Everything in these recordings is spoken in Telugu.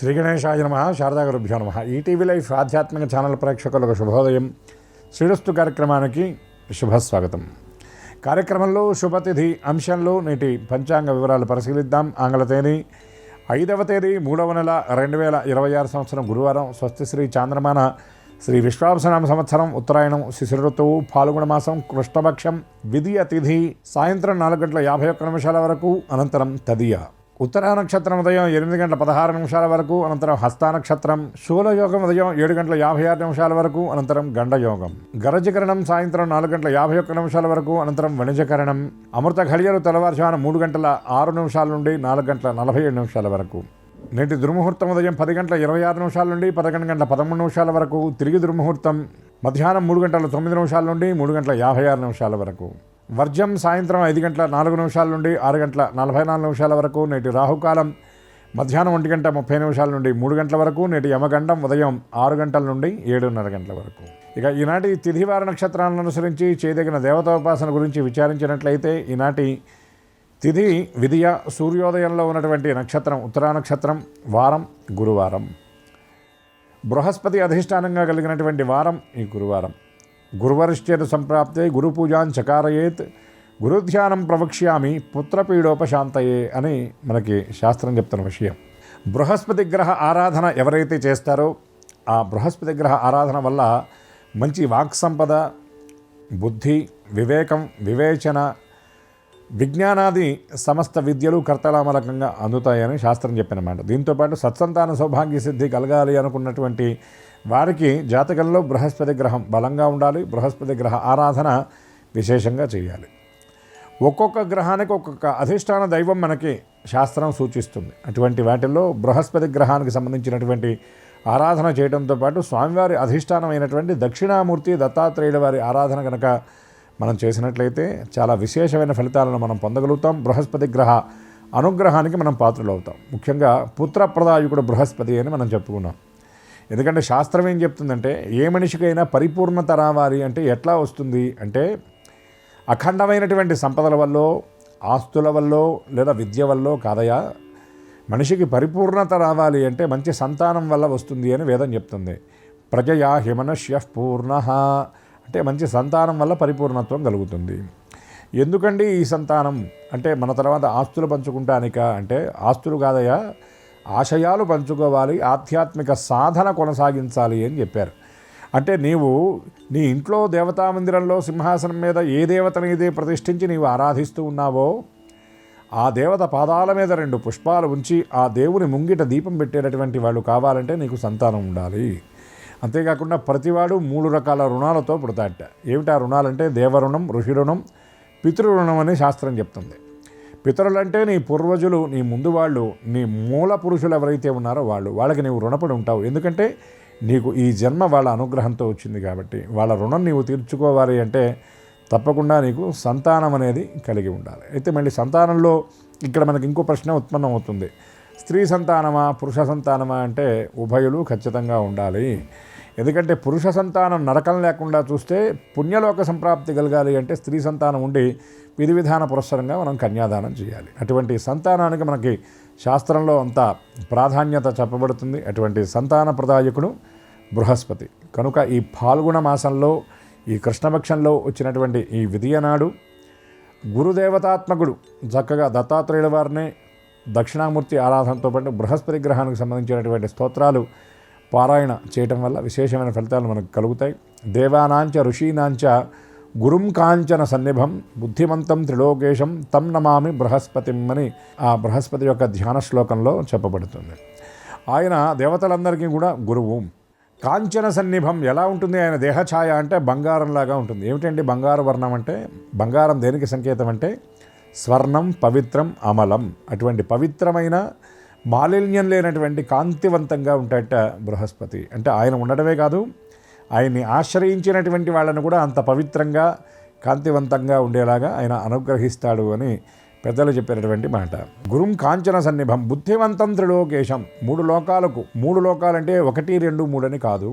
శ్రీ గణేశాయ నమః. శారదాగురుభ్యో నమః. ఈటీవీ లైఫ్ ఆధ్యాత్మిక ఛానల్ ప్రేక్షకులకు శుభోదయం. శ్రీరస్తు కార్యక్రమానికి శుభస్వాగతం. కార్యక్రమంలో శుభతిథి అంశంలో నేటి పంచాంగ వివరాలు పరిశీలిద్దాం. ఆంగ్ల తేదీ 5వ తేదీ 3వ నెల 2026 సంవత్సరం గురువారం. స్వస్తి శ్రీ చాంద్రమాన శ్రీ విశ్వావసనామ సంవత్సరం ఉత్తరాయణం శిశిర ఋతువు ఫాల్గుణ మాసం కృష్ణపక్షం విధియ తిథి సాయంత్రం 4:51 వరకు. అనంతరం తదియ. ఉత్తరా నక్షత్రం ఉదయం 8:16 వరకు. అనంతరం హస్తానక్షత్రం. శూలయోగం ఉదయం 7:56 వరకు. అనంతరం గండయోగం. గరజకరణం సాయంత్రం 4:51 వరకు. అనంతరం వణిజకరణం. అమృత ఘడియలు తెల్లవారుజామున 3:06 నుండి 4:47 వరకు. నేటి దుర్ముహూర్తం ఉదయం 10:26 నుండి 11:13 వరకు. తిరిగి దుర్ముహూర్తం మధ్యాహ్నం 3:09 నుండి 3:56 వరకు. వర్జం సాయంత్రం 5:04 నుండి 6:44 వరకు. నేటి రాహుకాలం మధ్యాహ్నం 1:30 నుండి 3 గంటల వరకు. నేటి యమగండం ఉదయం 6 గంటల నుండి 7:30 గంటల వరకు. ఇక ఈనాటి తిథివార నక్షత్రాలను అనుసరించి చేయదగిన దేవతాోపాసన గురించి విచారించినట్లయితే ఈనాటి తిథి విధియ సూర్యోదయంలో ఉన్నటువంటి నక్షత్రం ఉత్తరా నక్షత్రం. వారం గురువారం. బృహస్పతి అధిష్టానంగా కలిగినటువంటి వారం ఈ గురువారం. గురువరిష్ఠేత సంప్రాప్తే గురు పూజాన్ చకారయేత్ గురుధ్యానం ప్రవక్ష్యామి పుత్రపీడోపశాంతయే అని మనకి శాస్త్రం చెప్తున్న విషయం. బృహస్పతి గ్రహ ఆరాధన ఎవరైతే చేస్తారో ఆ బృహస్పతి గ్రహ ఆరాధన వల్ల మంచి వాక్ సంపద, బుద్ధి, వివేకం, వివేచన, విజ్ఞానాది సమస్త విద్యలు కర్తలామలకంగా అందుతాయని శాస్త్రం చెప్పినమాట. దీంతోపాటు సత్సంతాన సౌభాగ్య సిద్ధి కలగాలి అనుకున్నటువంటి వారికి జాతకంలో బృహస్పతి గ్రహం బలంగా ఉండాలి. బృహస్పతి గ్రహ ఆరాధన విశేషంగా చేయాలి. ఒక్కొక్క గ్రహానికి ఒక్కొక్క అధిష్టాన దైవం మనకి శాస్త్రం సూచిస్తుంది. అటువంటి వాటిల్లో బృహస్పతి గ్రహానికి సంబంధించినటువంటి ఆరాధన చేయడంతో పాటు స్వామివారి అధిష్టానమైనటువంటి దక్షిణామూర్తి దత్తాత్రేయుల వారి ఆరాధన కనుక మనం చేసినట్లయితే చాలా విశేషమైన ఫలితాలను మనం పొందగలుగుతాం. బృహస్పతి గ్రహ అనుగ్రహానికి మనం పాత్రలు అవుతాం. ముఖ్యంగా పుత్రప్రదాయకుడు బృహస్పతి అని మనం చెప్పుకున్నాం. ఎందుకంటే శాస్త్రం ఏం చెప్తుందంటే ఏ మనిషికైనా పరిపూర్ణత రావాలి అంటే ఎట్లా వస్తుంది అంటే అఖండమైనటువంటి సంపదల వల్ల, ఆస్తుల వల్ల లేదా విద్య వల్ల కాదయా. మనిషికి పరిపూర్ణత రావాలి అంటే మంచి సంతానం వల్ల వస్తుంది అని వేదం చెప్తుంది. ప్రజయా హిమనశ్య పూర్ణ అంటే మంచి సంతానం వల్ల పరిపూర్ణత్వం కలుగుతుంది. ఎందుకండి ఈ సంతానం అంటే మన తర్వాత ఆస్తులు పంచుకుంటానిక అంటే ఆస్తులు కాదయా, ఆశయాలు పంచుకోవాలి, ఆధ్యాత్మిక సాధన కొనసాగించాలి అని చెప్పారు. అంటే నీవు నీ ఇంట్లో దేవతా మందిరంలో సింహాసనం మీద ఏ దేవతనైతే ప్రతిష్ఠించి నీవు ఆరాధిస్తూ ఉన్నావో ఆ దేవత పాదాల మీద 2 పుష్పాలు ఉంచి ఆ దేవుని ముంగిట దీపం పెట్టేటటువంటి వాళ్ళు కావాలంటే నీకు సంతానం ఉండాలి. అంతేకాకుండా ప్రతివాడు 3 రకాల రుణాలతో పుడతాట. ఏమిటా రుణాలంటే దేవరుణం, ఋషి రుణం, పితృరుణం అని శాస్త్రం చెప్తుంది. పితరులంటే నీ పూర్వజులు, నీ ముందు వాళ్ళు, నీ మూల పురుషులు ఎవరైతే ఉన్నారో వాళ్ళకి నీవు రుణపడి ఉంటావు. ఎందుకంటే నీకు ఈ జన్మ వాళ్ళ అనుగ్రహంతో వచ్చింది కాబట్టి వాళ్ళ రుణం నీవు తీర్చుకోవాలి అంటే తప్పకుండా నీకు సంతానం అనేది కలిగి ఉండాలి. అయితే మళ్ళీ సంతానంలో ఇక్కడ మనకి ఇంకో ప్రశ్న ఉత్పన్నం అవుతుంది. స్త్రీ సంతానమా పురుష సంతానమా అంటే ఉభయులు ఖచ్చితంగా ఉండాలి. ఎందుకంటే పురుష సంతానం నరకం లేకుండా చూస్తే పుణ్యలోక సంప్రాప్తి కలగాలి అంటే స్త్రీ సంతానం ఉండి విధి విధాన పురస్సరంగా మనం కన్యాదానం చేయాలి. అటువంటి సంతానానికి మనకి శాస్త్రంలో అంత ప్రాధాన్యత చెప్పబడుతుంది. అటువంటి సంతాన ప్రదాయకుడు బృహస్పతి కనుక ఈ ఫాల్గుణ మాసంలో ఈ కృష్ణపక్షంలో వచ్చినటువంటి ఈ విధియ నాడు గురుదేవతాత్మకుడు చక్కగా దత్తాత్రేయుల వారిని దక్షిణామూర్తి ఆరాధనతో పాటు బృహస్పతి గ్రహానికి సంబంధించినటువంటి స్తోత్రాలు పారాయణ చేయటం వల్ల విశేషమైన ఫలితాలు మనకు కలుగుతాయి. దేవానాంచ ఋషీనాంచ గురుం కాంచన సన్నిభం బుద్ధిమంతం త్రిలోకేశం తం నమామి బృహస్పతిం అని ఆ బృహస్పతి యొక్క ధ్యాన శ్లోకంలో చెప్పబడుతుంది. ఆయన దేవతలందరికీ కూడా గురువు. కాంచన సన్నిభం ఎలా ఉంటుంది ఆయన దేహఛాయ అంటే బంగారంలాగా ఉంటుంది. ఏమిటండి బంగారు వర్ణం అంటే? బంగారం దేనికి సంకేతం అంటే స్వర్ణం, పవిత్రం, అమలం. అటువంటి పవిత్రమైన మాలిన్యం లేనటువంటి కాంతివంతంగా ఉంటాయట బృహస్పతి. అంటే ఆయన ఉండటమే కాదు ఆయన్ని ఆశ్రయించినటువంటి వాళ్ళను కూడా అంత పవిత్రంగా కాంతివంతంగా ఉండేలాగా ఆయన అనుగ్రహిస్తాడు అని పెద్దలు చెప్పినటువంటి మాట. గురుం కాంచన సన్నిభం బుద్ధిమంతం త్రిలోకేశం. 3 లోకాలకు 3 లోకాలంటే 1, 2, 3 అని కాదు.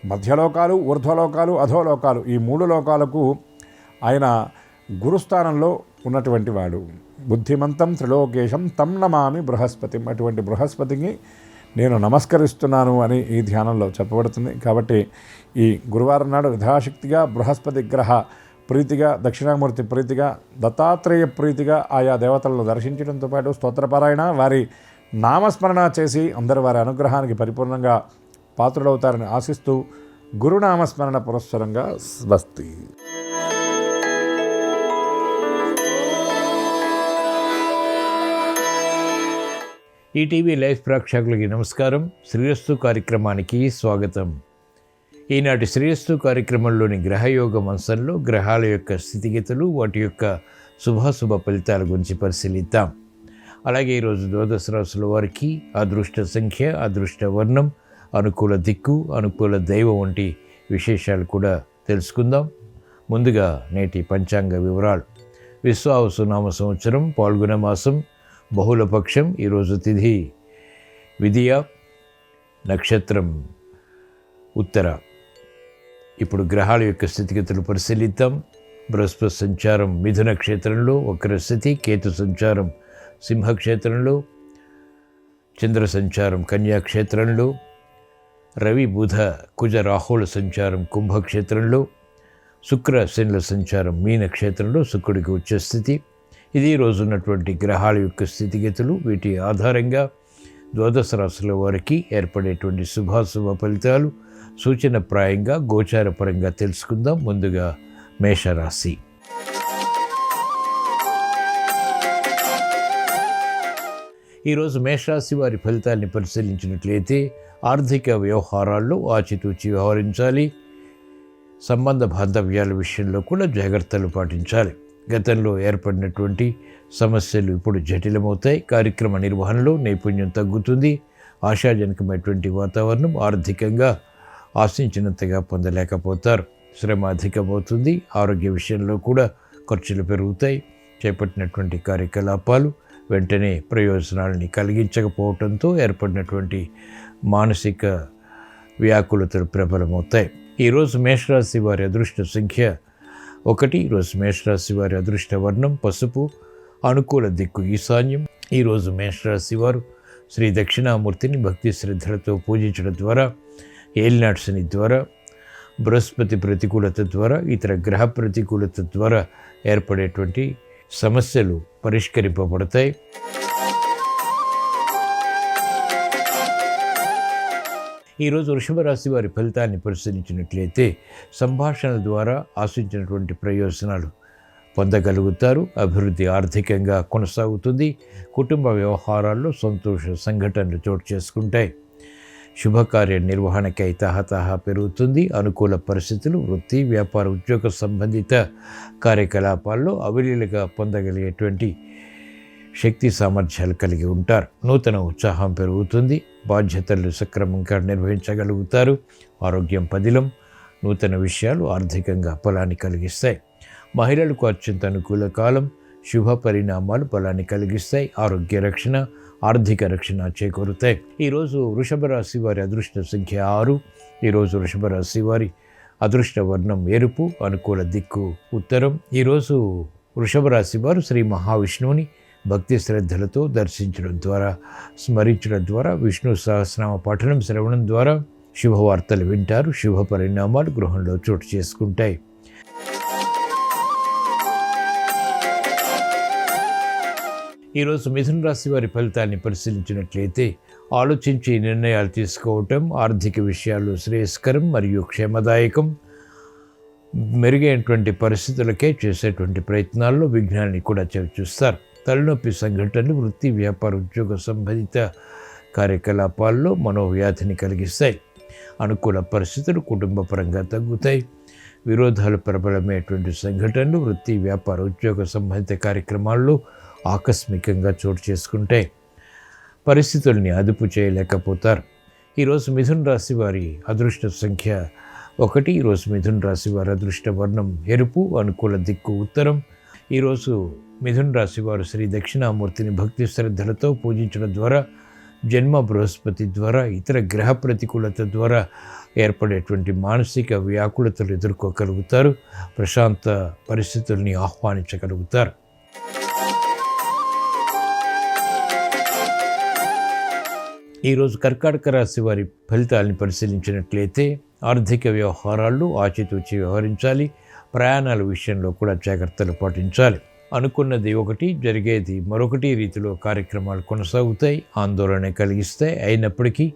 మధ్యలోకాలు, ఊర్ధ్వలోకాలు, అధోలోకాలు ఈ 3 లోకాలకు ఆయన గురుస్థానంలో ఉన్నటువంటి వాడు. బుద్ధిమంతం త్రిలోకేశం తం నమామి బృహస్పతిం. అటువంటి బృహస్పతికి నేను నమస్కరిస్తున్నాను అని ఈ ధ్యానంలో చెప్పబడుతుంది. కాబట్టి ఈ గురువారం నాడు యథాశక్తిగా బృహస్పతి గ్రహ ప్రీతిగా, దక్షిణామూర్తి ప్రీతిగా, దత్తాత్రేయ ప్రీతిగా ఆయా దేవతలను దర్శించడంతో పాటు స్తోత్రపారాయణ, వారి నామస్మరణ చేసి అందరూ వారి అనుగ్రహానికి పరిపూర్ణంగా పాత్రులవుతారని ఆశిస్తూ గురునామస్మరణ పురస్సరంగా స్వస్తి. ఈటీవీ లైవ్ ప్రేక్షకులకి నమస్కారం. శ్రీరస్తు కార్యక్రమానికి స్వాగతం. ఈనాటి శ్రీరస్తు కార్యక్రమంలోని గ్రహయోగ అంశంలో గ్రహాల యొక్క స్థితిగతులు, వాటి యొక్క శుభాశుభ ఫలితాల గురించి పరిశీలిద్దాం. అలాగే ఈరోజు ద్వాదశ రాశుల వారికి అదృష్ట సంఖ్య, అదృష్ట వర్ణం, అనుకూల దిక్కు, అనుకూల దైవం వంటి విశేషాలు కూడా తెలుసుకుందాం. ముందుగా నేటి పంచాంగ వివరాలు. విశ్వావసు నామ సంవత్సరం, పాల్గొన మాసం, బహుళపక్షం. ఈరోజు తిథి విధియ, నక్షత్రం ఉత్తర. ఇప్పుడు గ్రహాల యొక్క స్థితిగతులు పరిశీలిద్దాం. బృహస్పతి సంచారం మిథున క్షేత్రంలో వక్ర స్థితి, కేతు సంచారం సింహక్షేత్రంలో, చంద్ర సంచారం కన్యాక్షేత్రంలో, రవి బుధ కుజ రాహుల సంచారం కుంభక్షేత్రంలో, శుక్ర శనుల సంచారం మీనక్షేత్రంలో, శుక్రుడికి ఉచ్చస్థితి. ఇది రోజున్నటువంటి గ్రహాల యొక్క స్థితిగతులు. వీటి ఆధారంగా ద్వాదశ రాశుల వారికి ఏర్పడేటువంటి శుభాశుభ ఫలితాలు సూచనప్రాయంగా గోచారపరంగా తెలుసుకుందాం. ముందుగా మేషరాశి. ఈరోజు మేషరాశి వారి ఫలితాన్ని పరిశీలించినట్లయితే ఆర్థిక వ్యవహారాల్లో ఆచితూచి వ్యవహరించాలి. సంబంధ బాంధవ్యాల విషయంలో కూడా జాగ్రత్తలు పాటించాలి. గతంలో ఏర్పడినటువంటి సమస్యలు ఇప్పుడు జటిలమవుతాయి. కార్యక్రమ నిర్వహణలో నైపుణ్యం తగ్గుతుంది. ఆశాజనకమైనటువంటి వాతావరణం, ఆర్థికంగా ఆశించినంతగా పొందలేకపోతారు. శ్రమ అధికమవుతుంది. ఆరోగ్య విషయంలో కూడా ఖర్చులు పెరుగుతాయి. చేపట్టినటువంటి కార్యకలాపాలు వెంటనే ప్రయోజనాలని కలిగించకపోవడంతో ఏర్పడినటువంటి మానసిక వ్యాకులతలు ప్రబలమవుతాయి. ఈరోజు మేషరాశి వారి అదృష్ట సంఖ్య 1. ఈరోజు మేషరాశి వారి అదృష్ట వర్ణం పసుపు, అనుకూల దిక్కు ఈశాన్యం. ఈరోజు మేషరాశి వారు శ్రీ దక్షిణామూర్తిని భక్తి శ్రద్ధలతో పూజించడం ద్వారా, ఏలినాటి శని ద్వారా, బృహస్పతి ప్రతికూలత ద్వారా, ఇతర గ్రహ ప్రతికూలత ద్వారా ఏర్పడేటువంటి సమస్యలు పరిష్కరింపబడతాయి. ఈరోజు వృషభ రాశి వారి ఫలితాన్ని పరిశీలించినట్లయితే సంభాషణల ద్వారా ఆశించినటువంటి ప్రయోజనాలు పొందగలుగుతారు. అభివృద్ధి ఆర్థికంగా కొనసాగుతుంది. కుటుంబ వ్యవహారాల్లో సంతోష సంఘటనలు చోటు చేసుకుంటాయి. శుభకార్య నిర్వహణకై తహతహ పెరుగుతుంది. అనుకూల పరిస్థితులు వృత్తి, వ్యాపార, ఉద్యోగ సంబంధిత కార్యకలాపాల్లో అవలీలగా పొందగలిగేటువంటి శక్తి సామర్థ్యాలు కలిగి ఉంటారు. నూతన ఉత్సాహం పెరుగుతుంది. బాధ్యతలు సక్రమంగా నిర్వహించగలుగుతారు. ఆరోగ్యం పదిలం. నూతన విషయాలు ఆర్థికంగా బలాన్ని కలిగిస్తాయి. మహిళలకు అత్యంత అనుకూల కాలం. శుభ పరిణామాలు బలాన్ని కలిగిస్తాయి. ఆరోగ్య రక్షణ, ఆర్థిక రక్షణ చేకూరుతాయి. ఈరోజు వృషభ రాశి వారి అదృష్ట సంఖ్య 6. ఈరోజు వృషభ రాశి వారి అదృష్ట వర్ణం ఎరుపు, అనుకూల దిక్కు ఉత్తరం. ఈరోజు వృషభ రాశి వారు శ్రీ మహావిష్ణువుని భక్తి శ్రద్ధలతో దర్శించడం ద్వారా, స్మరించడం ద్వారా, విష్ణు సహస్రనామ పఠనం శ్రవణం ద్వారా శుభవార్తలు వింటారు. శుభ పరిణామాలు గృహంలో చోటు చేసుకుంటాయి. ఈరోజు మిథున రాశి వారి ఫలితాన్ని పరిశీలించినట్లయితే ఆలోచించి నిర్ణయాలు తీసుకోవటం ఆర్థిక విషయాల్లో శ్రేయస్కరం మరియు క్షేమదాయకం. మెరుగైనటువంటి పరిస్థితులకే చేసేటువంటి ప్రయత్నాల్లో విఘ్నాన్ని కూడా చవిచూస్తారు. తలనొప్పి సంఘటనలు వృత్తి, వ్యాపార, ఉద్యోగ సంబంధిత కార్యకలాపాల్లో మనోవ్యాధిని కలిగిస్తాయి. అనుకూల పరిస్థితులు కుటుంబ పరంగా తగ్గుతాయి. విరోధాలు ప్రబలమైనటువంటి సంఘటనలు వృత్తి, వ్యాపార, ఉద్యోగ సంబంధిత కార్యక్రమాల్లో ఆకస్మికంగా చోటు చేసుకుంటాయి. పరిస్థితుల్ని అదుపు చేయలేకపోతారు. ఈరోజు మిథున రాశి వారి అదృష్ట సంఖ్య 1. ఈరోజు మిథున రాశి వారి అదృష్ట వర్ణం ఎరుపు, అనుకూల దిక్కు ఉత్తరం. ఈరోజు మిథున రాశి వారు శ్రీ దక్షిణామూర్తిని భక్తి శ్రద్ధలతో పూజించడం ద్వారా, జన్మ బృహస్పతి ద్వారా, ఇతర గ్రహ ప్రతికూలత ద్వారా ఏర్పడేటువంటి మానసిక వ్యాకులతలు ఎదుర్కోగలుగుతారు. ప్రశాంత పరిస్థితుల్ని ఆహ్వానించగలుగుతారు. ఈరోజు కర్కాటక రాశి వారి ఫలితాలను పరిశీలించినట్లయితే ఆర్థిక వ్యవహారాల్లో ఆచితూచి వ్యవహరించాలి. ప్రయాణాల విషయంలో కూడా జాగ్రత్తలు పాటించాలి. అనుకున్నది ఒకటి, జరిగేది మరొకటి రీతిలో కార్యక్రమాలు కొనసాగుతాయి, ఆందోళన కలిగిస్తాయి. అయినప్పటికీ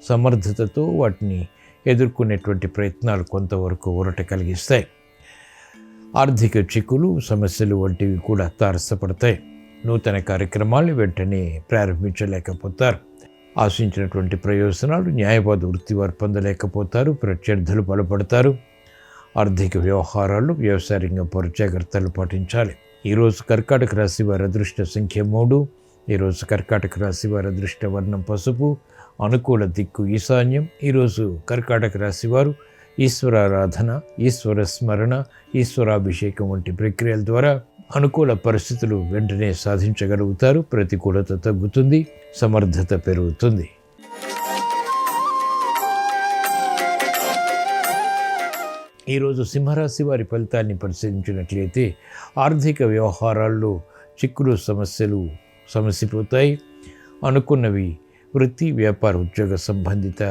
సమర్థతతో వాటిని ఎదుర్కొనేటువంటి ప్రయత్నాలు కొంతవరకు ఊరట కలిగిస్తాయి. ఆర్థిక చిక్కులు, సమస్యలు వంటివి కూడా తారసపడతాయి. నూతన కార్యక్రమాలు వెంటనే ప్రారంభించలేకపోతారు. ఆశించినటువంటి ప్రయోజనాలు న్యాయవాద వృత్తి వారు పొందలేకపోతారు. ప్రత్యర్థులు బలపడతారు. ఆర్థిక వ్యవహారాల్లో వ్యవసాయ రంగం వారు జాగ్రత్తలు పాటించాలి. ఈరోజు కర్కాటక రాశి వారి అదృష్ట సంఖ్య 3. ఈరోజు కర్కాటక రాశి వారి అదృష్ట వర్ణం పసుపు. అనుకూల దిక్కు ఈశాన్యం. ఈరోజు కర్కాటక రాశి వారు ఈశ్వరారాధన, ఈశ్వర స్మరణ, ఈశ్వరాభిషేకం వంటి ప్రక్రియల ద్వారా అనుకూల పరిస్థితులు వెంటనే సాధించగలుగుతారు. ప్రతికూలత తగ్గుతుంది, సమర్థత పెరుగుతుంది. ఈరోజు సింహరాశి వారి ఫలితాన్ని పరిశీలించినట్లయితే ఆర్థిక వ్యవహారాల్లో చిక్కులు, సమస్యలు సమసిపోతాయి. అనుకున్నవి వృత్తి, వ్యాపార, ఉద్యోగ సంబంధిత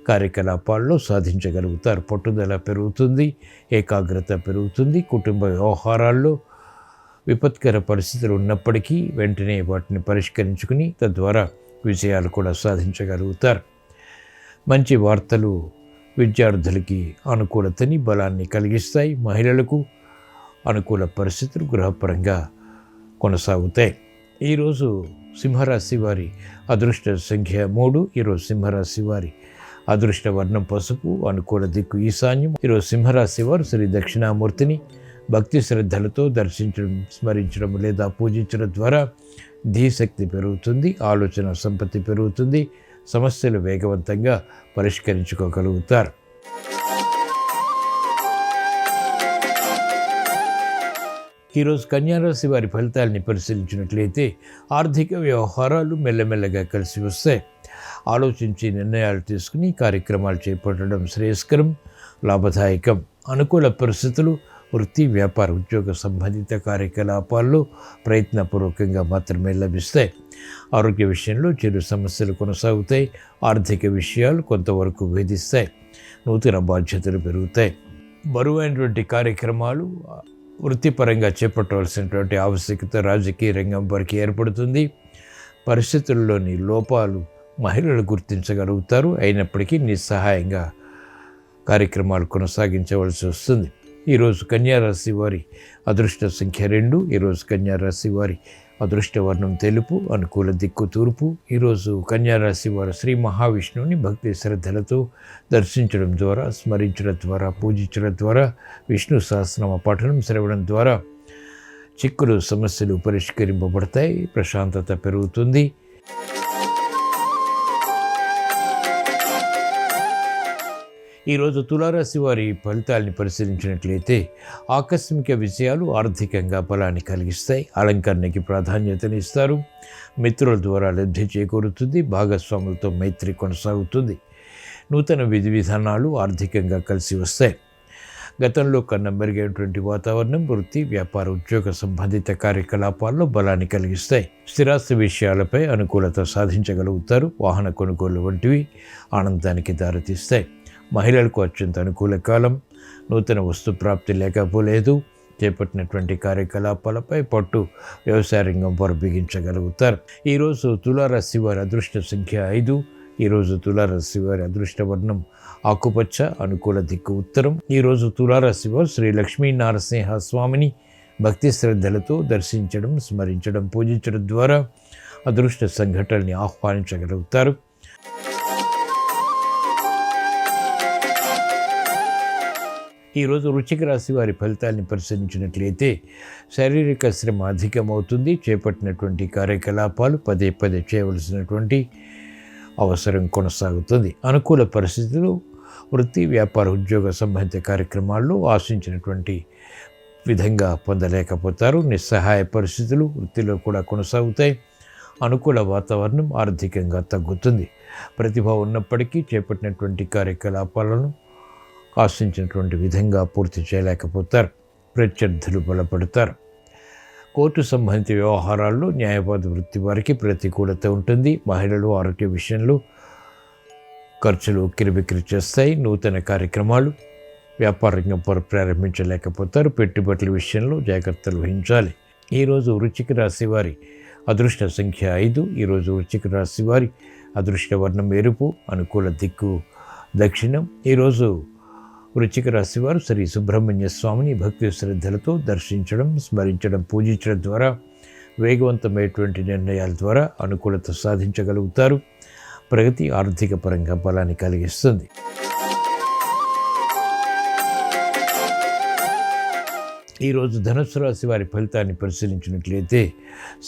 కార్యకలాపాల్లో సాధించగలుగుతారు. పట్టుదల పెరుగుతుంది, ఏకాగ్రత పెరుగుతుంది. కుటుంబ వ్యవహారాల్లో విపత్కర పరిస్థితులు ఉన్నప్పటికీ వెంటనే వాటిని పరిష్కరించుకుని తద్వారా విజయాలు కూడా సాధించగలుగుతారు. మంచి వార్తలు విద్యార్థులకి అనుకూలతని, బలాన్ని కలిగిస్తాయి. మహిళలకు అనుకూల పరిస్థితులు గృహపరంగా కొనసాగుతాయి. ఈరోజు సింహరాశి వారి అదృష్ట సంఖ్య 3. ఈరోజు సింహరాశి వారి అదృష్ట వర్ణం పసుపు. అనుకూల దిక్కు ఈశాన్యం. ఈరోజు సింహరాశి వారు శ్రీ దక్షిణామూర్తిని భక్తి శ్రద్ధలతో దర్శించడం, స్మరించడం లేదా పూజించడం ద్వారా ధీశక్తి పెరుగుతుంది, ఆలోచన సంపత్తి పెరుగుతుంది. సమస్యలు వేగవంతంగా పరిష్కరించుకోగలుగుతారు. ఈరోజు కన్యారాశి వారి ఫలితాలని పరిశీలించినట్లయితే ఆర్థిక వ్యవహారాలు మెల్లమెల్లగా కలిసి వస్తాయి. ఆలోచించి నిర్ణయాలు తీసుకుని కార్యక్రమాలు చేపట్టడం శ్రేయస్కరం, లాభదాయకం. అనుకూల పరిస్థితులు వృత్తి, వ్యాపార, ఉద్యోగ సంబంధిత కార్యకలాపాల్లో ప్రయత్నపూర్వకంగా మాత్రమే లభిస్తాయి. ఆరోగ్య విషయంలో చిరు సమస్యలు కొనసాగుతాయి. ఆర్థిక విషయాలు కొంతవరకు వేధిస్తాయి. నూతన బాధ్యతలు పెరుగుతాయి. బరువైనటువంటి కార్యక్రమాలు వృత్తిపరంగా చేపట్టవలసినటువంటి ఆవశ్యకత రాజకీయ రంగం వారికి ఏర్పడుతుంది. పరిస్థితుల్లోని లోపాలు మహిళలు గుర్తించగలుగుతారు. అయినప్పటికీ నిస్సహాయంగా కార్యక్రమాలు కొనసాగించవలసి వస్తుంది. ఈరోజు కన్యారాశి వారి అదృష్ట సంఖ్య 2. ఈరోజు కన్యారాశి వారి అదృష్ట వర్ణం తెలుపు. అనుకూల దిక్కు తూర్పు. ఈరోజు కన్యారాశి వారు శ్రీ మహావిష్ణువుని భక్తి శ్రద్ధలతో దర్శించడం ద్వారా, స్మరించడం ద్వారా, పూజించడం ద్వారా, విష్ణు సహస్రనామ పఠనం శ్రవణం ద్వారా చిక్కులు, సమస్యలు పరిష్కరింపబడతాయి. ప్రశాంతత పెరుగుతుంది. ఈరోజు తులారాశి వారి ఫలితాలని పరిశీలించినట్లయితే ఆకస్మిక విజయాలు ఆర్థికంగా బలాన్ని కలిగిస్తాయి. అలంకరణకి ప్రాధాన్యతని ఇస్తారు. మిత్రుల ద్వారా లబ్ధి చేకూరుతుంది. భాగస్వాములతో మైత్రి కొనసాగుతుంది. నూతన విధి విధానాలు ఆర్థికంగా కలిసి వస్తాయి. గతంలో కన్నా మెరుగైనటువంటి వాతావరణం వృత్తి, వ్యాపార, ఉద్యోగ సంబంధిత కార్యకలాపాల్లో బలాన్ని కలిగిస్తాయి. స్థిరాస్తి విషయాలపై అనుకూలత సాధించగలుగుతారు. వాహన కొనుగోలు వంటివి ఆనందానికి దారితీస్తాయి. మహిళలకు అత్యంత అనుకూల కాలం. నూతన వస్తు ప్రాప్తి లేకపోలేదు. చేపట్టినటువంటి కార్యకలాపాలపై పట్టు వ్యవసాయ రంగం వారు బిగించగలుగుతారు. ఈరోజు తులారాశి వారి అదృష్ట సంఖ్య 5. ఈరోజు తులారాశి వారి అదృష్ట వర్ణం ఆకుపచ్చ. అనుకూల దిక్కు ఉత్తరం. ఈరోజు తులారాశి వారు శ్రీ లక్ష్మీ నారసింహ స్వామిని భక్తి శ్రద్ధలతో దర్శించడం, స్మరించడం, పూజించడం ద్వారా అదృష్ట సంఘటనల్ని ఆహ్వానించగలుగుతారు. ఈరోజు వృశ్చిక రాశి వారి ఫలితాన్ని పరిశీలించినట్లయితే శారీరక శ్రమ అధికమవుతుంది. చేపట్టినటువంటి కార్యకలాపాలు పదే పదే చేయవలసినటువంటి అవసరం కొనసాగుతుంది. అనుకూల పరిస్థితులు వృత్తి, వ్యాపార, ఉద్యోగ సంబంధిత కార్యక్రమాల్లో ఆశించినటువంటి విధంగా పొందలేకపోతారు. నిస్సహాయ పరిస్థితులు వృత్తిలో కూడా కొనసాగుతాయి. అనుకూల వాతావరణం ఆర్థికంగా తగ్గుతుంది. ప్రతిభ ఉన్నప్పటికీ చేపట్టినటువంటి కార్యకలాపాలను ఆశించినటువంటి విధంగా పూర్తి చేయలేకపోతారు. ప్రత్యర్థులు బలపడతారు. కోర్టు సంబంధిత వ్యవహారాల్లో న్యాయవాద వృత్తి వారికి ప్రతికూలత ఉంటుంది. మహిళలు ఆరోగ్య విషయంలో ఖర్చులు ఉక్కిరిబిక్కిరి చేస్తాయి. నూతన కార్యక్రమాలు వ్యాపార రంగం ప్రారంభించలేకపోతారు. పెట్టుబడుల విషయంలో జాగ్రత్తలు వహించాలి. ఈరోజు వృశ్చిక రాశి వారి అదృష్ట సంఖ్య 5. ఈరోజు వృశ్చిక రాశి వారి అదృష్ట వర్ణం ఎరుపు, అనుకూల దిక్కు దక్షిణం. ఈరోజు వృశ్చిక రాశి వారు శ్రీ సుబ్రహ్మణ్య స్వామిని భక్తి శ్రద్ధలతో దర్శించడం, స్మరించడం, పూజించడం ద్వారా వేగవంతమైనటువంటి నిర్ణయాల ద్వారా అనుకూలత సాధించగలుగుతారు. ప్రగతి ఆర్థిక పరంగా బలాన్ని కలిగిస్తుంది. ఈరోజు ధనుస్సు రాశి వారి ఫలితాన్ని పరిశీలించినట్లయితే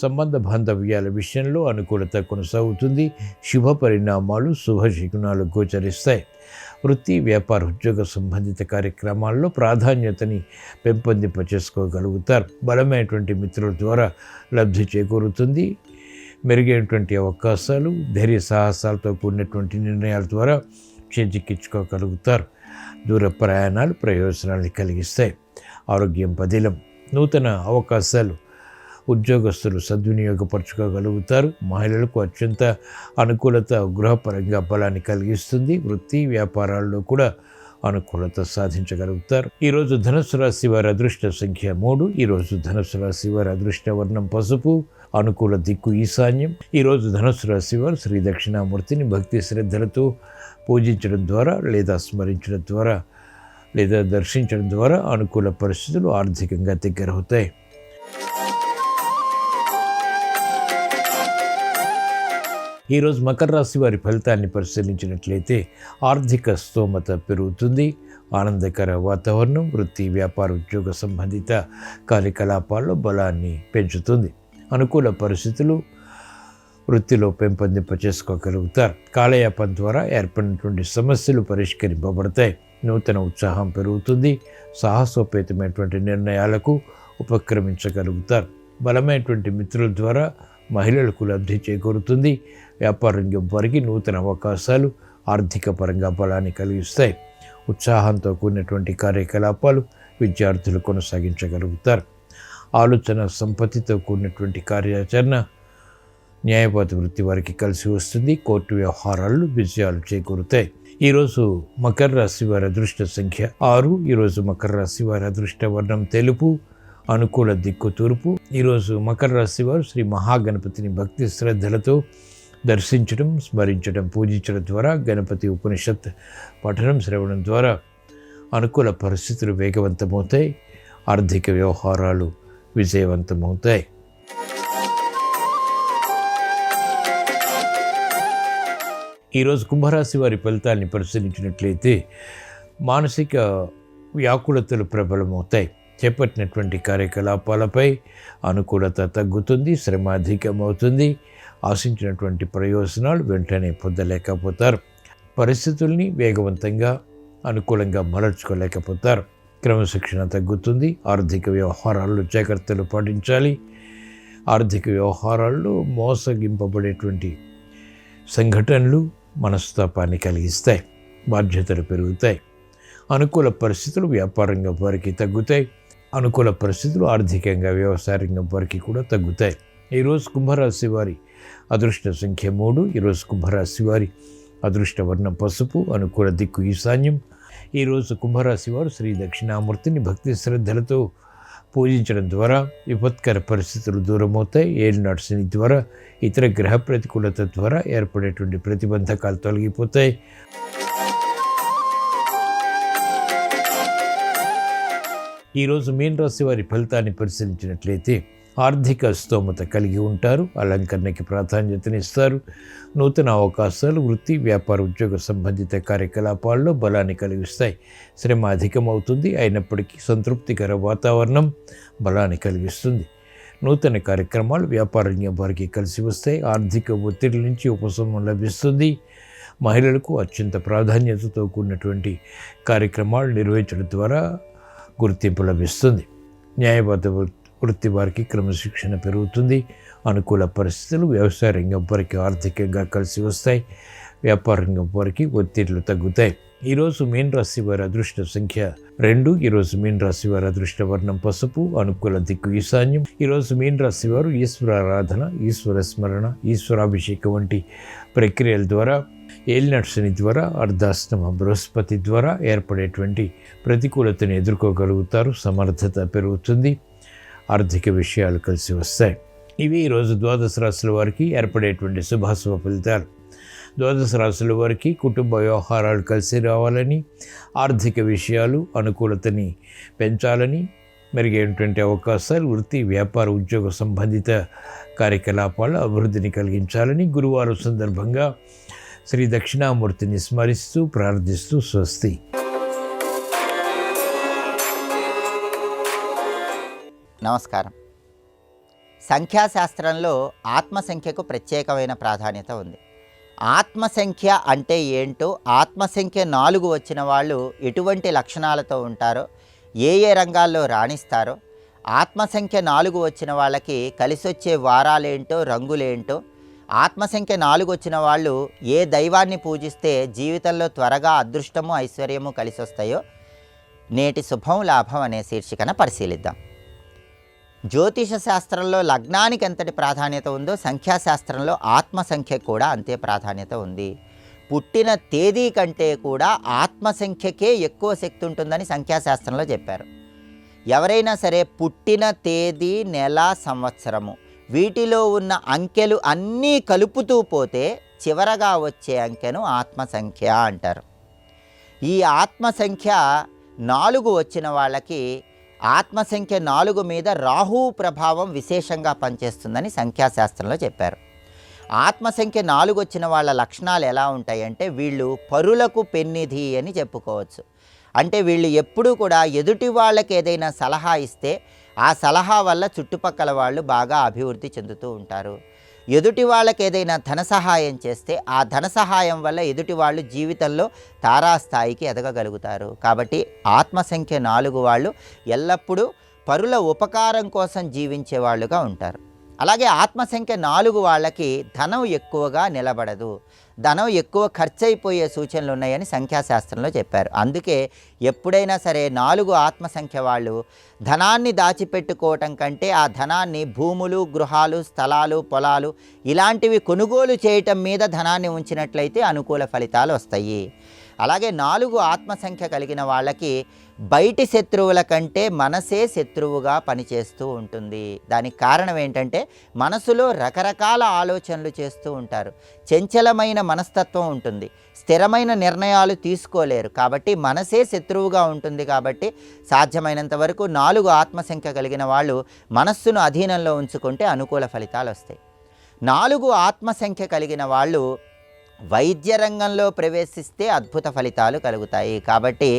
సంబంధ బాంధవ్యాల విషయంలో అనుకూలత కొనసాగుతుంది. శుభ పరిణామాలు, శుభశకునాలు గోచరిస్తాయి. వృత్తి, వ్యాపార, ఉద్యోగ సంబంధిత కార్యక్రమాల్లో ప్రాధాన్యతని పెంపొందింపచేసుకోగలుగుతారు. బలమైనటువంటి మిత్రుల ద్వారా లబ్ధి చేకూరుతుంది. మెరుగైనటువంటి అవకాశాలు, ధైర్య సాహసాలతో కూడినటువంటి నిర్ణయాల ద్వారా చేజిక్కించుకోగలుగుతారు. దూర ప్రయాణాలు ప్రయోజనాన్ని కలిగిస్తాయి. ఆరోగ్యం పదిలం. నూతన అవకాశాలు ఉద్యోగస్తులు సద్వినియోగపరచుకోగలుగుతారు. మహిళలకు అత్యంత అనుకూలత గృహపరంగా బలాన్ని కలిగిస్తుంది. వృత్తి, వ్యాపారాల్లో కూడా అనుకూలత సాధించగలుగుతారు. ఈరోజు ధనుస్సు రాశి వారి అదృష్ట సంఖ్య 3. ఈరోజు ధనుస్సు రాశి వారి అదృష్ట వర్ణం పసుపు, అనుకూల దిక్కు ఈశాన్యం. ఈరోజు ధనుస్సు రాశి వారు శ్రీ దక్షిణామూర్తిని భక్తి శ్రద్ధలతో పూజించడం ద్వారా లేదా స్మరించడం ద్వారా లేదా దర్శించడం ద్వారా అనుకూల పరిస్థితులు ఆర్థికంగా దగ్గరవుతాయి. ఈరోజు మకర రాశి వారి ఫలితాన్ని పరిశీలించినట్లయితే ఆర్థిక స్తోమత పెరుగుతుంది. ఆనందకర వాతావరణం వృత్తి, వ్యాపార, ఉద్యోగ సంబంధిత కార్యకలాపాల్లో బలాన్ని పెంచుతుంది. అనుకూల పరిస్థితులు వృత్తిలో పెంపొందింపచేసుకోగలుగుతారు. కాలయాపన ద్వారా ఏర్పడినటువంటి సమస్యలు పరిష్కరింపబడతాయి. నూతన ఉత్సాహం పెరుగుతుంది. సాహసోపేతమైనటువంటి నిర్ణయాలకు ఉపక్రమించగలుగుతారు. బలమైనటువంటి మిత్రుల ద్వారా మహిళలకు లబ్ధి చేకూరుతుంది. వ్యాపార రంగం వారికి నూతన అవకాశాలు ఆర్థిక పరంగా బలాన్ని కలిగిస్తాయి. ఉత్సాహంతో కూడినటువంటి కార్యకలాపాలు విద్యార్థులు కొనసాగించగలుగుతారు. ఆలోచన సంపత్తితో కూడినటువంటి కార్యాచరణ న్యాయవాద వృత్తి వారికి కలిసి వస్తుంది. కోర్టు వ్యవహారాలు విజయాలు చేకూరుతాయి. ఈరోజు మకర రాశి వారి అదృష్ట సంఖ్య 6. ఈరోజు మకర రాశి వారి అదృష్ట వర్ణం తెలుపు, అనుకూల దిక్కు తూర్పు. ఈరోజు మకర రాశి వారు శ్రీ మహాగణపతిని భక్తి శ్రద్ధలతో దర్శించడం, స్మరించడం, పూజించడం ద్వారా గణపతి ఉపనిషత్ పఠనం, శ్రవణం ద్వారా అనుకూల పరిస్థితులు వేగవంతమవుతాయి. ఆర్థిక వ్యవహారాలు విజయవంతమవుతాయి. ఈరోజు కుంభరాశి వారి ఫలితాన్ని పరిశీలించినట్లయితే మానసిక వ్యాకులతలు ప్రబలమవుతాయి. చేపట్టినటువంటి కార్యకలాపాలపై అనుకూలత తగ్గుతుంది. శ్రమ అధికమవుతుంది. ఆశించినటువంటి ప్రయోజనాలు వెంటనే పొందలేకపోతారు. పరిస్థితుల్ని వేగవంతంగా అనుకూలంగా మలర్చుకోలేకపోతారు. క్రమశిక్షణ తగ్గుతుంది. ఆర్థిక వ్యవహారాల్లో జాగ్రత్తలు పాటించాలి. ఆర్థిక వ్యవహారాల్లో మోసగింపబడేటువంటి సంఘటనలు మనస్తాపాన్ని కలిగిస్తాయి. బాధ్యతలు పెరుగుతాయి. అనుకూల పరిస్థితులు వ్యాపారంగా వారికి తగ్గుతాయి. అనుకూల పరిస్థితులు ఆర్థికంగా వ్యవసాయ రంగం వారికి కూడా తగ్గుతాయి. ఈరోజు కుంభరాశి వారి అదృష్ట సంఖ్య 3. ఈరోజు కుంభరాశి వారి అదృష్ట వర్ణం పసుపు, అనుకూల దిక్కు ఈశాన్యం. ఈరోజు కుంభరాశి వారు శ్రీ దక్షిణామూర్తిని భక్తి శ్రద్ధలతో పూజించడం ద్వారా విపత్కర పరిస్థితులు దూరమవుతాయి. ఏలినాటి శని ద్వారా, ఇతర గ్రహ ప్రతికూలత ద్వారా ఏర్పడేటువంటి ప్రతిబంధకాలు తొలగిపోతాయి. ఈరోజు మీన రాశి వారి ఫలితాన్ని పరిశీలించినట్లయితే ఆర్థిక స్తోమత కలిగి ఉంటారు. అలంకరణకి ప్రాధాన్యతనిస్తారు. నూతన అవకాశాలు వృత్తి, వ్యాపార, ఉద్యోగ సంబంధిత కార్యకలాపాల్లో బలాన్ని కలిగిస్తాయి. శ్రమ అధికమవుతుంది. అయినప్పటికీ సంతృప్తికర వాతావరణం బలాన్ని కలిగిస్తుంది. నూతన కార్యక్రమాలు వ్యాపార రంగం వారికి కలిసి వస్తాయి. ఆర్థిక ఒత్తిడి నుంచి ఉపశమనం లభిస్తుంది. మహిళలకు అత్యంత ప్రాధాన్యతతో కూడినటువంటి కార్యక్రమాలు నిర్వహించడం ద్వారా గుర్తింపు లభిస్తుంది. న్యాయబద్ధ వృత్తి వారికి క్రమశిక్షణ పెరుగుతుంది. అనుకూల పరిస్థితులు వ్యవసాయ రంగం వారికి ఆర్థికంగా కలిసి వస్తాయి. వ్యాపార రంగం వారికి ఒత్తిళ్లు తగ్గుతాయి. ఈరోజు మీన రాశి వారి అదృష్ట సంఖ్య 2. ఈరోజు మీన రాశి వారి అదృష్ట వర్ణం పసుపు, అనుకూల దిక్కు ఈశాన్యం. ఈరోజు మీన రాశి వారు ఈశ్వరారాధన, ఈశ్వర స్మరణ, ఈశ్వరాభిషేకం వంటి ప్రక్రియల ద్వారా, ఏలినాటి శని ద్వారా, అర్ధాష్టమ బృహస్పతి ద్వారా ఏర్పడేటువంటి ప్రతికూలతను ఎదుర్కోగలుగుతారు. సమర్థత పెరుగుతుంది. ఆర్థిక విషయాలు కలిసి వస్తాయి. ఇవి ఈరోజు ద్వాదశ రాశుల వారికి ఏర్పడేటువంటి శుభాశుభ ఫలితాలు. ద్వాదశ రాశుల వారికి కుటుంబ వ్యవహారాలు కలిసి రావాలని, ఆర్థిక విషయాలు అనుకూలతని పెంచాలని, మెరుగైనటువంటి అవకాశాలు, వృత్తి వ్యాపార ఉద్యోగ సంబంధిత కార్యకలాపాల అభివృద్ధిని కలిగించాలని గురువారం సందర్భంగా శ్రీ దక్షిణామూర్తిని స్మరిస్తూ ప్రార్థిస్తూ స్వస్తి. నమస్కారం. సంఖ్యాశాస్త్రంలో ఆత్మసంఖ్యకు ప్రత్యేకమైన ప్రాధాన్యత ఉంది. ఆత్మసంఖ్య అంటే ఏంటో, ఆత్మసంఖ్య 4 వచ్చిన వాళ్ళు ఎటువంటి లక్షణాలతో ఉంటారో, ఏ రంగాల్లో రాణిస్తారో, ఆత్మసంఖ్య 4 వచ్చిన వాళ్ళకి కలిసొచ్చే వారాలేంటో, రంగులేంటో, ఆత్మసంఖ్య 4 వచ్చిన వాళ్ళు ఏ దైవాన్ని పూజిస్తే జీవితంలో త్వరగా అదృష్టము ఐశ్వర్యము కలిసి వస్తాయో నేటి శుభం లాభం అనే శీర్షికన పరిశీలిద్దాం. జ్యోతిష శాస్త్రంలో లగ్నానికి ఎంతటి ప్రాధాన్యత ఉందో సంఖ్యాశాస్త్రంలో ఆత్మసంఖ్య కూడా అంతే ప్రాధాన్యత ఉంది. పుట్టిన తేదీ కంటే కూడా ఆత్మసంఖ్యకే ఎక్కువ శక్తి ఉంటుందని సంఖ్యాశాస్త్రంలో చెప్పారు. ఎవరైనా సరే పుట్టిన తేదీ, నెల, సంవత్సరము వీటిలో ఉన్న అంకెలు అన్నీ కలుపుతూ పోతే చివరగా వచ్చే అంకెను ఆత్మసంఖ్య అంటారు. ఈ ఆత్మసంఖ్య 4 వచ్చిన వాళ్ళకి ఆత్మసంఖ్య 4 మీద రాహు ప్రభావం విశేషంగా పనిచేస్తుందని సంఖ్యాశాస్త్రంలో చెప్పారు. ఆత్మసంఖ్య 4 వచ్చిన వాళ్ళ లక్షణాలు ఎలా ఉంటాయంటే, వీళ్ళు పరులకు పెన్నిధి అని చెప్పుకోవచ్చు. అంటే వీళ్ళు ఎప్పుడూ కూడా ఎదుటి వాళ్ళకి ఏదైనా సలహా ఇస్తే ఆ సలహా వల్ల చుట్టుపక్కల వాళ్ళు బాగా అభివృద్ధి చెందుతూ ఉంటారు. ఎదుటి వాళ్ళకి ఏదైనా ధన సహాయం చేస్తే ఆ ధన సహాయం వల్ల ఎదుటి వాళ్ళు జీవితంలో తారాస్థాయికి ఎదగగలుగుతారు. కాబట్టి ఆత్మసంఖ్య 4 వాళ్ళు ఎల్లప్పుడూ పరుల ఉపకారం కోసం జీవించే వాళ్ళుగా ఉంటారు. అలాగే ఆత్మసంఖ్య 4 వాళ్ళకి ధనం ఎక్కువగా నిలబడదు, ధనం ఎక్కువ ఖర్చు అయిపోయే సూచనలు ఉన్నాయని సంఖ్యాశాస్త్రంలో చెప్పారు. అందుకే ఎప్పుడైనా సరే 4 ఆత్మసంఖ్య వాళ్ళు ధనాన్ని దాచిపెట్టుకోవటం కంటే ఆ ధనాన్ని భూములు, గృహాలు, స్థలాలు, పొలాలు ఇలాంటివి కొనుగోలు చేయటం మీద ధనాన్ని ఉంచినట్లయితే అనుకూల ఫలితాలు వస్తాయి. అలాగే 4 ఆత్మసంఖ్య కలిగిన వాళ్ళకి బయటి శత్రువుల కంటే మనసే శత్రువుగా పనిచేస్తూ ఉంటుంది. దానికి కారణం ఏంటంటే మనసులో రకరకాల ఆలోచనలు చేస్తూ ఉంటారు. చంచలమైన మనస్తత్వం ఉంటుంది, స్థిరమైన నిర్ణయాలు తీసుకోలేరు. కాబట్టి మనసే శత్రువుగా ఉంటుంది. కాబట్టి సాధ్యమైనంత వరకు 4 ఆత్మసంఖ్య కలిగిన వాళ్ళు మనస్సును అధీనంలో ఉంచుకుంటే అనుకూల ఫలితాలు వస్తాయి. 4 ఆత్మసంఖ్య కలిగిన వాళ్ళు వైద్య రంగంలో ప్రవేశిస్తే అద్భుత ఫలితాలు కలుగుతాయి. కాబట్టి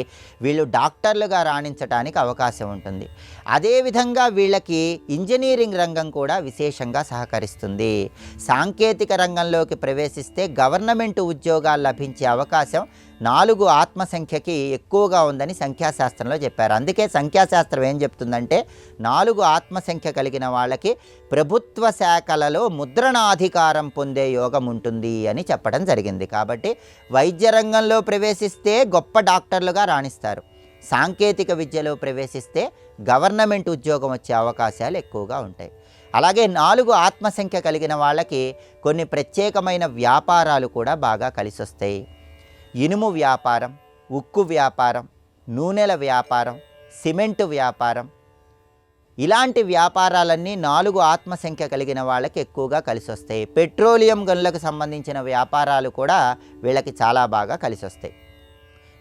వీళ్ళు డాక్టర్లుగా రాణించడానికి అవకాశం ఉంటుంది. అదేవిధంగా వీళ్ళకి ఇంజనీరింగ్ రంగం కూడా విశేషంగా సహకరిస్తుంది. సాంకేతిక రంగంలోకి ప్రవేశిస్తే గవర్నమెంట్ ఉద్యోగాలు లభించే అవకాశం 4 ఆత్మసంఖ్యకి ఎక్కువగా ఉందని సంఖ్యాశాస్త్రంలో చెప్పారు. అందుకే సంఖ్యాశాస్త్రం ఏం చెప్తుందంటే 4 ఆత్మసంఖ్య కలిగిన వాళ్ళకి ప్రభుత్వ శాఖలలో ముద్రణాధికారం పొందే యోగం ఉంటుంది అని చెప్పడం జరిగింది. కాబట్టి వైద్య రంగంలో ప్రవేశిస్తే గొప్ప డాక్టర్లుగా రాణిస్తారు. సాంకేతిక విద్యలో ప్రవేశిస్తే గవర్నమెంట్ ఉద్యోగం వచ్చే అవకాశాలు ఎక్కువగా ఉంటాయి. అలాగే 4 ఆత్మసంఖ్య కలిగిన వాళ్ళకి కొన్ని ప్రత్యేకమైన వ్యాపారాలు కూడా బాగా కలిసి వస్తాయి. ఇనుము వ్యాపారం, ఉక్కు వ్యాపారం, నూనెల వ్యాపారం, సిమెంటు వ్యాపారం, ఇలాంటి వ్యాపారాలన్నీ 4 ఆత్మసంఖ్య కలిగిన వాళ్ళకి ఎక్కువగా కలిసి వస్తాయి. పెట్రోలియం గనులకు సంబంధించిన వ్యాపారాలు కూడా వీళ్ళకి చాలా బాగా కలిసి వస్తాయి.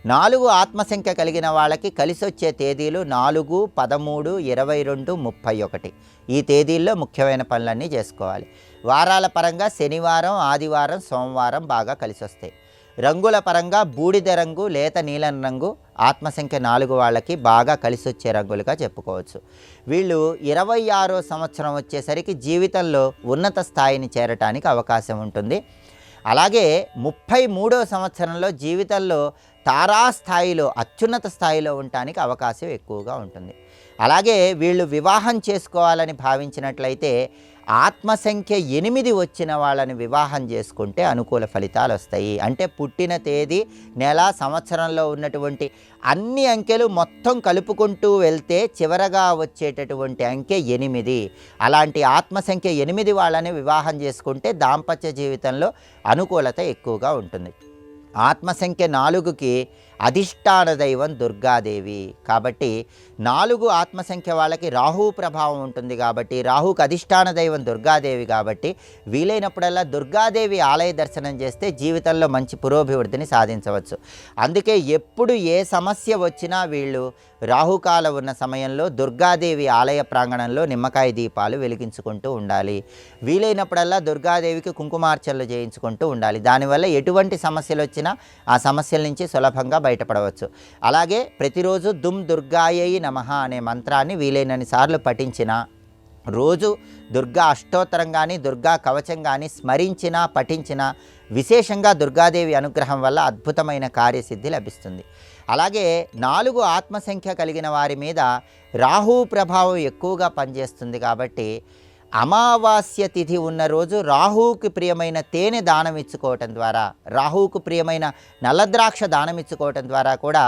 4 ఆత్మసంఖ్య కలిగిన వాళ్ళకి కలిసి వచ్చే తేదీలు 4, 13, 22, 31. ఈ తేదీల్లో ముఖ్యమైన పనులన్నీ చేసుకోవాలి. వారాల పరంగా శనివారం, ఆదివారం, సోమవారం బాగా కలిసి వస్తాయి. రంగుల పరంగా బూడిద రంగు, లేత నీలం రంగు ఆత్మసంఖ్య 4 వాళ్ళకి బాగా కలిసి వచ్చే రంగులుగా చెప్పుకోవచ్చు. వీళ్ళు 26వ సంవత్సరం వచ్చేసరికి జీవితంలో ఉన్నత స్థాయిని చేరటానికి అవకాశం ఉంటుంది. అలాగే 33వ సంవత్సరంలో జీవితంలో తారాస్థాయిలో అత్యున్నత స్థాయిలో ఉండటానికి అవకాశం ఎక్కువగా ఉంటుంది. అలాగే వీళ్ళు వివాహం చేసుకోవాలని భావించినట్లయితే ఆత్మ సంఖ్య 8 వచ్చిన వాళ్ళని వివాహం చేసుకుంటే అనుకూల ఫలితాలు వస్తాయి. అంటే పుట్టిన తేదీ, నెల, సంవత్సరంలో ఉన్నటువంటి అన్ని అంకెలు మొత్తం కలుపుకుంటూ వెళ్తే చివరగా వచ్చేటటువంటి అంకె 8. అలాంటి ఆత్మ సంఖ్య 8 వాళ్ళని వివాహం చేసుకుంటే దాంపత్య జీవితంలో అనుకూలత ఎక్కువగా ఉంటుంది. ఆత్మ సంఖ్య 4కి అధిష్టాన దైవం దుర్గాదేవి. కాబట్టి 4 ఆత్మ సంఖ్య వాళ్ళకి రాహు ప్రభావం ఉంటుంది కాబట్టి, రాహుకు అధిష్టాన దైవం దుర్గాదేవి కాబట్టి వీలైనప్పుడల్లా దుర్గాదేవి ఆలయ దర్శనం చేస్తే జీవితంలో మంచి పురోభివృద్ధిని సాధించవచ్చు. అందుకే ఎప్పుడు ఏ సమస్య వచ్చినా వీళ్ళు రాహుకాలం ఉన్న సమయంలో దుర్గాదేవి ఆలయ ప్రాంగణంలో నిమ్మకాయ దీపాలు వెలిగించుకుంటూ ఉండాలి. వీలైనప్పుడల్లా దుర్గాదేవికి కుంకుమార్చనలు చేయించుకుంటూ ఉండాలి. దానివల్ల ఎటువంటి సమస్యలు వచ్చినా ఆ సమస్యల నుంచి సులభంగా బయటపడవచ్చు. అలాగే ప్రతిరోజు దుమ్ దుర్గాయై నమః అనే మంత్రాన్ని వీలైనన్ని సార్లు పఠించిన, రోజు దుర్గా అష్టోత్తరం కానీ దుర్గా కవచం కానీ స్మరించిన, పఠించిన విశేషంగా దుర్గాదేవి అనుగ్రహం వల్ల అద్భుతమైన కార్యసిద్ధి లభిస్తుంది. అలాగే 4 ఆత్మ సంఖ్య కలిగిన వారి మీద రాహు ప్రభావం ఎక్కువగా పనిచేస్తుంది కాబట్టి అమావాస్య తిథి ఉన్న రోజు రాహువుకి ప్రియమైన తేనె దానం ఇచ్చుకోవటం ద్వారా, రాహువుకు ప్రియమైన నల్లద్రాక్ష దానం ఇచ్చుకోవటం ద్వారా కూడా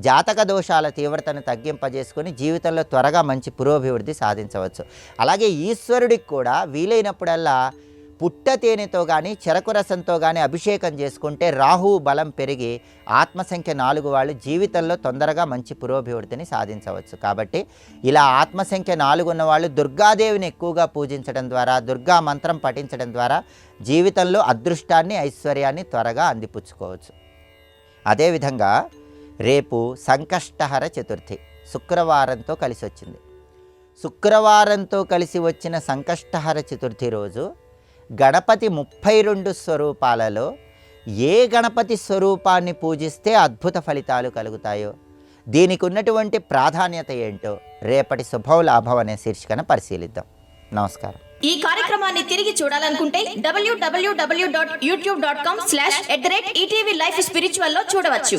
జాతక దోషాల తీవ్రతను తగ్గింపజేసుకొని జీవితంలో త్వరగా మంచి పురోభివృద్ధి సాధించవచ్చు. అలాగే ఈశ్వరుడికి కూడా వీలైనప్పుడల్లా పుట్ట తేనెతో కానీ చెరకు రసంతో కానీ అభిషేకం చేసుకుంటే రాహువు బలం పెరిగి ఆత్మసంఖ్య 4 వాళ్ళు జీవితంలో తొందరగా మంచి పురోభివృద్ధిని సాధించవచ్చు. కాబట్టి ఇలా ఆత్మసంఖ్య 4 ఉన్న వాళ్ళు దుర్గాదేవిని ఎక్కువగా పూజించడం ద్వారా, దుర్గా మంత్రం పఠించడం ద్వారా జీవితంలో అదృష్టాన్ని, ఐశ్వర్యాన్ని త్వరగా అందిపుచ్చుకోవచ్చు. అదేవిధంగా రేపు సంకష్టహర చతుర్థి శుక్రవారంతో కలిసి వచ్చింది. శుక్రవారంతో కలిసి వచ్చిన సంకష్టహర చతుర్థి రోజు గణపతి 32 స్వరూపాలలో ఏ గణపతి స్వరూపాన్ని పూజిస్తే అద్భుత ఫలితాలు కలుగుతాయో, దీనికి ఉన్నటువంటి ప్రాధాన్యత ఏంటో రేపటి శుభం లాభం అనే శీర్షికను పరిశీలిద్దాం. నమస్కారం. ఈ కార్యక్రమాన్ని తిరిగి చూడాలనుకుంటే www.youtube.com/ETV Life Spiritual లో చూడవచ్చు.